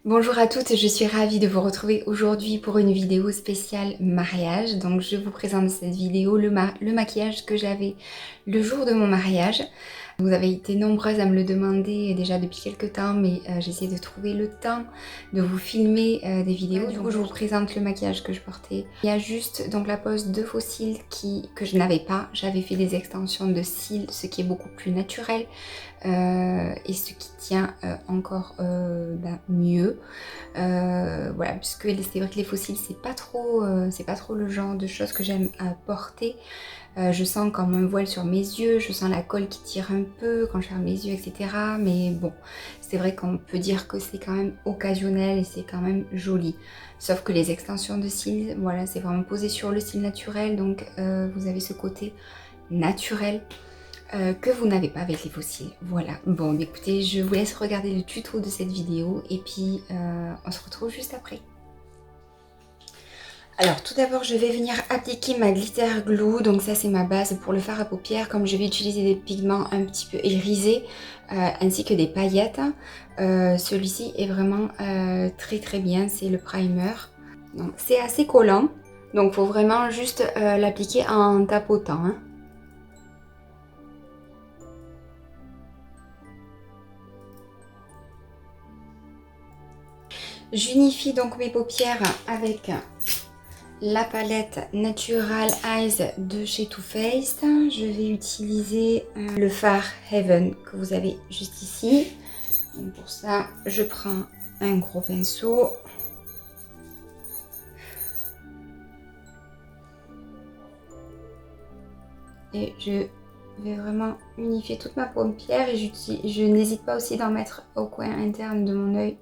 Bonjour à toutes, je suis ravie de vous retrouver aujourd'hui pour une vidéo spéciale mariage. Donc je vous présente cette vidéo, le maquillage que j'avais le jour de mon mariage. Vous avez été nombreuses à me le demander déjà depuis quelques temps, mais j'essaie de trouver le temps de vous filmer des vidéos. Du coup, je vous présente le maquillage que je portais. Il y a juste donc la pose de faux cils que je n'avais pas. J'avais fait des extensions de cils, ce qui est beaucoup plus naturel. Et ce qui tient encore mieux. Voilà, puisque c'est vrai que les fossiles c'est pas trop le genre de choses que j'aime porter. Je sens quand même un voile sur mes yeux, je sens la colle qui tire un peu quand je ferme mes yeux, etc. Mais bon, c'est vrai qu'on peut dire que c'est quand même occasionnel et c'est quand même joli. Sauf que les extensions de cils, voilà, c'est vraiment posé sur le cil naturel, donc vous avez ce côté naturel que vous n'avez pas avec les fossiles. Voilà. Bon, écoutez, je vous laisse regarder le tuto de cette vidéo et puis on se retrouve juste après. Alors tout d'abord, je vais venir appliquer ma glitter glue. Donc ça, c'est ma base pour le fard à paupières. Comme je vais utiliser des pigments un petit peu irisés ainsi que des paillettes, celui-ci est vraiment très bien. C'est le primer. Donc c'est assez collant. Donc il faut vraiment juste l'appliquer en tapotant, hein. J'unifie donc mes paupières avec la palette Natural Eyes de chez Too Faced. Je vais utiliser le fard Heaven que vous avez juste ici. Donc pour ça, je prends un gros pinceau. Et je vais vraiment unifier toute ma paupière et je n'hésite pas aussi d'en mettre au coin interne de mon œil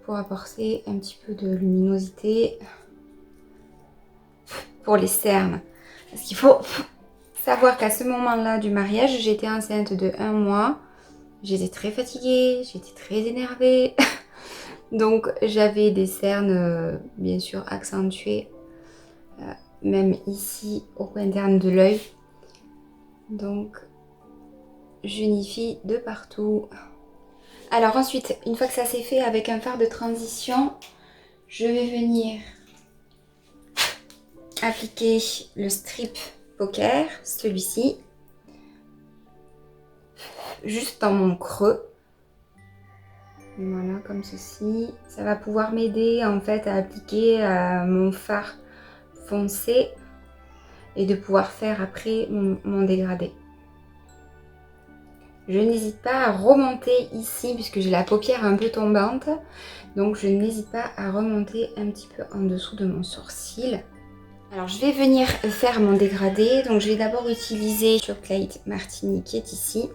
pour apporter un petit peu de luminosité pour les cernes. Parce qu'il faut savoir qu'à ce moment-là du mariage, j'étais enceinte de 1 mois. J'étais très fatiguée, j'étais très énervée. Donc j'avais des cernes bien sûr accentuées, même ici au coin interne de l'œil. Donc j'unifie de partout. Alors ensuite, une fois que ça c'est fait avec un fard de transition, je vais venir appliquer le strip poker, celui-ci, juste dans mon creux. Voilà, comme ceci. Ça va pouvoir m'aider en fait à appliquer mon fard foncé et de pouvoir faire après mon dégradé. Je n'hésite pas à remonter ici puisque j'ai la paupière un peu tombante. Donc je n'hésite pas à remonter un petit peu en dessous de mon sourcil. Alors je vais venir faire mon dégradé. Donc je vais d'abord utiliser Chocolate Martini qui est ici.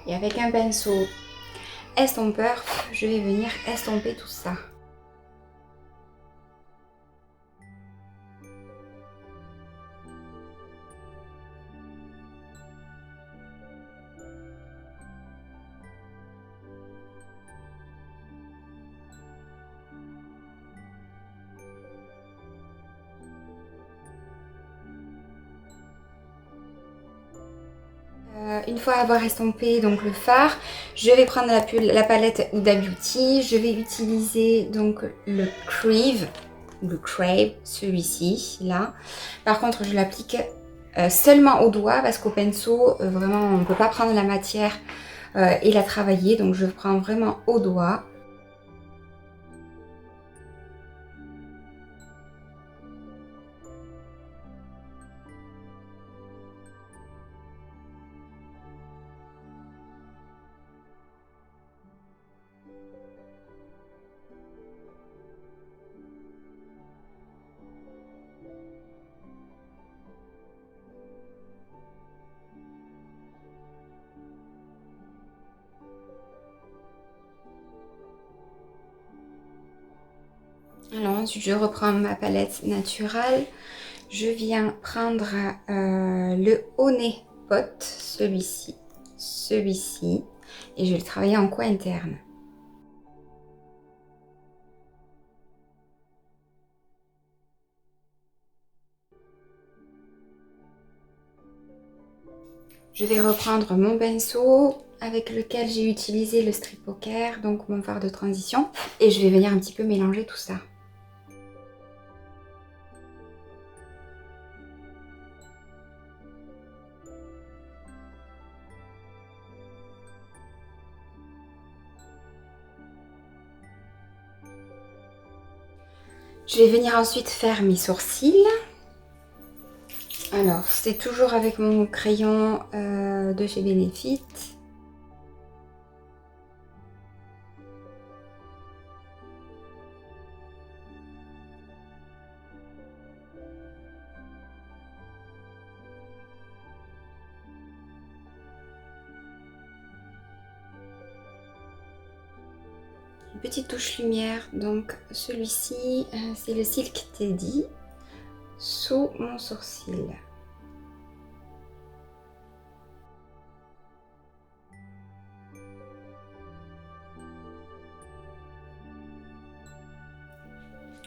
Et avec un pinceau estompeur, je vais venir estomper tout ça. Une fois avoir estompé donc le fard, je vais prendre la palette Huda Beauty. Je vais utiliser donc le Crave, celui-ci, là. Par contre, je l'applique seulement au doigt parce qu'au pinceau, vraiment, on ne peut pas prendre la matière et la travailler. Donc, je prends vraiment au doigt. Alors ensuite, je reprends ma palette naturelle. Je viens prendre le Honey Pot, celui-ci. et je vais le travailler en coin interne. Je vais reprendre mon pinceau avec lequel j'ai utilisé le Street Poker, donc mon fard de transition, et je vais venir un petit peu mélanger tout ça. Je vais venir ensuite faire mes sourcils. Alors, c'est toujours avec mon crayon de chez Benefit. Une petite touche lumière, donc celui-ci, c'est le Silk Teddy sous mon sourcil.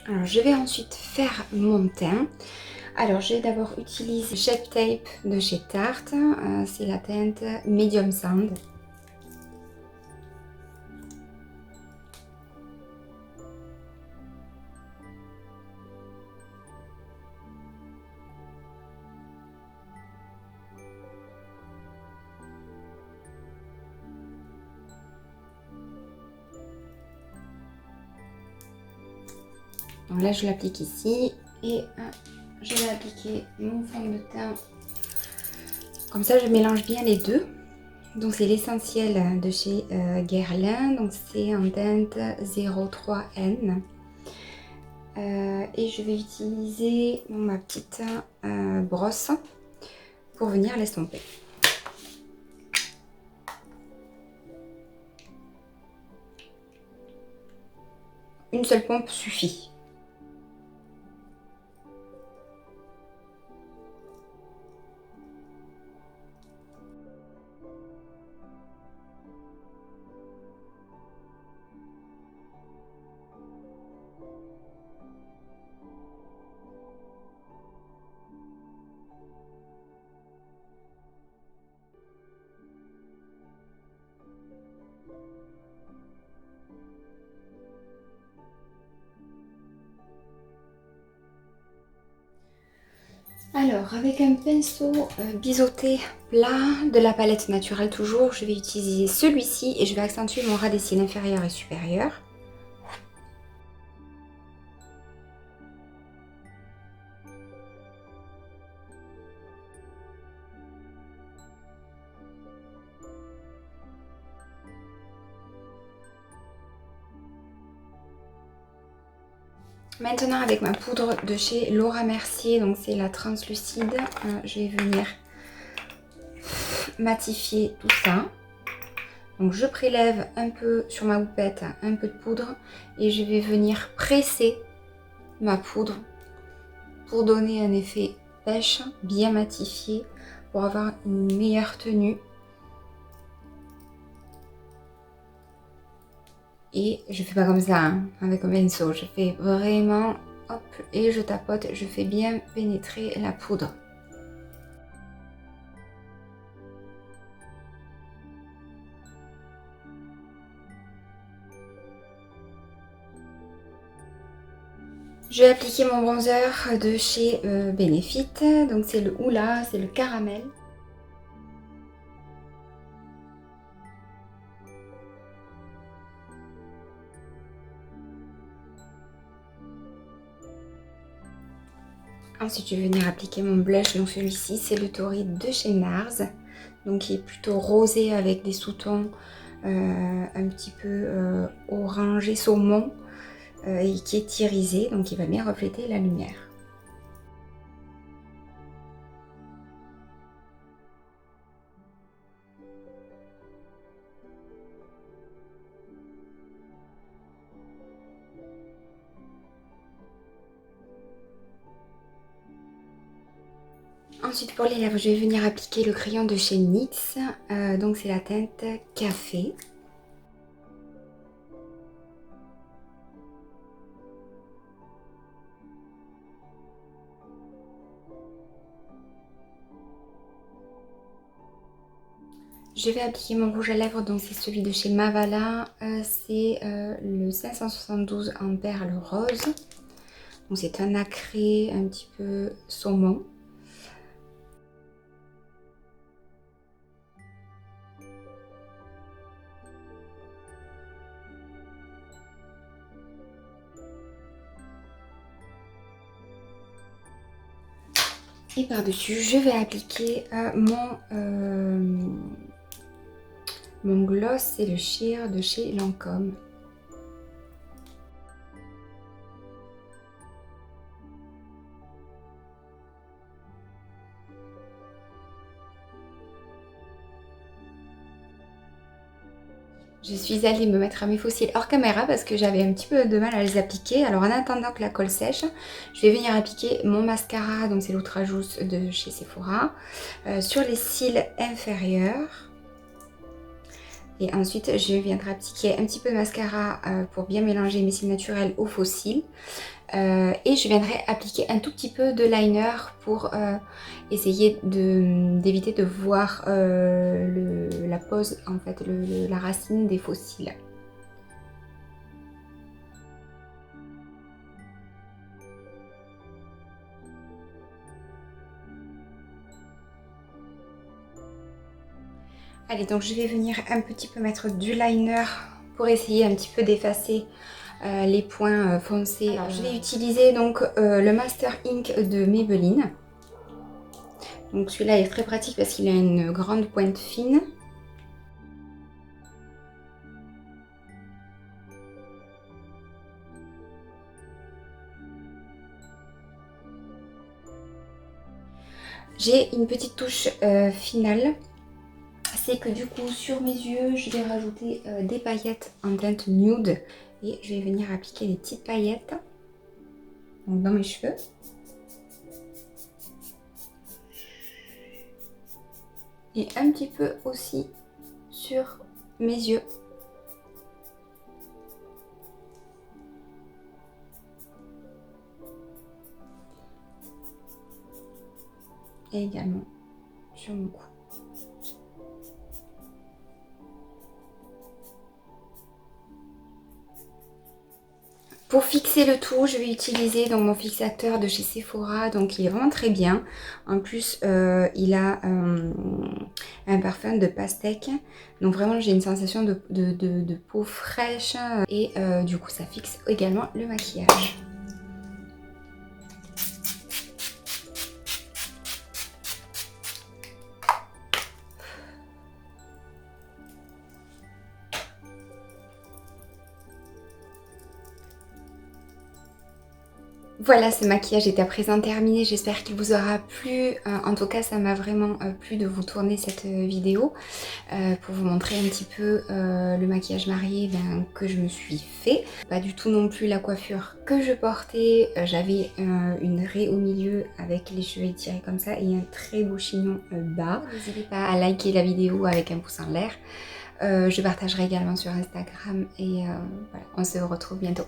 Alors, je vais ensuite faire mon teint. Alors, je vais d'abord utiliser Shape Tape de chez Tarte. C'est la teinte Medium Sand. Donc là, je l'applique ici et je vais appliquer mon fond de teint. Comme ça, je mélange bien les deux. Donc, c'est l'essentiel de chez Guerlain. Donc, c'est en teinte 03N. Et je vais utiliser ma petite brosse pour venir l'estomper. Une seule pompe suffit. Alors, avec un pinceau biseauté plat de la palette naturelle toujours, je vais utiliser celui-ci et je vais accentuer mon ras des cils inférieur et supérieur. Maintenant, avec ma poudre de chez Laura Mercier, donc c'est la translucide, je vais venir matifier tout ça. Donc je prélève un peu sur ma houppette, un peu de poudre et je vais venir presser ma poudre pour donner un effet pêche, bien matifié, pour avoir une meilleure tenue. Et je fais pas comme ça, hein, avec un pinceau, je fais vraiment, hop, et je tapote, je fais bien pénétrer la poudre. Je vais appliquer mon bronzer de chez Benefit, donc c'est le Hoola, c'est le caramel. Ensuite, je vais venir appliquer mon blush, donc celui-ci, c'est le Torrid de chez NARS, donc qui est plutôt rosé avec des sous-tons un petit peu orangé saumon et qui est irisé, donc il va bien refléter la lumière. Ensuite pour les lèvres, je vais venir appliquer le crayon de chez NYX. Donc c'est la teinte café. Je vais appliquer mon rouge à lèvres, donc c'est celui de chez Mavala. C'est le 572 en perle rose. Donc c'est un nacré un petit peu saumon. Et par-dessus, je vais appliquer mon gloss, c'est le Sheer de chez Lancôme. Je suis allée me mettre à mes faux cils hors caméra parce que j'avais un petit peu de mal à les appliquer. Alors en attendant que la colle sèche, je vais venir appliquer mon mascara, donc c'est l'Ultrajousse de chez Sephora, sur les cils inférieurs. Et ensuite, je viendrai appliquer un petit peu de mascara pour bien mélanger mes cils naturels aux faux cils. Et je viendrai appliquer un tout petit peu de liner pour essayer d'éviter de voir la pose, en fait, la racine des faux cils. Allez, donc je vais venir un petit peu mettre du liner pour essayer un petit peu d'effacer les points foncés. Alors, je vais utiliser donc le Master Ink de Maybelline. Donc celui-là est très pratique parce qu'il a une grande pointe fine. J'ai une petite touche finale. C'est que du coup sur mes yeux, je vais rajouter des paillettes en teinte nude. Et je vais venir appliquer des petites paillettes donc dans mes cheveux. Et un petit peu aussi sur mes yeux. Et également sur mon cou. Pour fixer le tout, je vais utiliser donc mon fixateur de chez Sephora, donc il est vraiment très bien. En plus, il a un parfum de pastèque, donc vraiment j'ai une sensation de peau fraîche et du coup ça fixe également le maquillage. Voilà, ce maquillage est à présent terminé, j'espère qu'il vous aura plu. En tout cas, ça m'a vraiment plu de vous tourner cette vidéo pour vous montrer un petit peu le maquillage marié que je me suis fait. Pas du tout non plus la coiffure que je portais. J'avais une raie au milieu avec les cheveux étirés comme ça et un très beau chignon bas. N'hésitez pas à liker la vidéo avec un pouce en l'air. Je partagerai également sur Instagram et voilà, on se retrouve bientôt.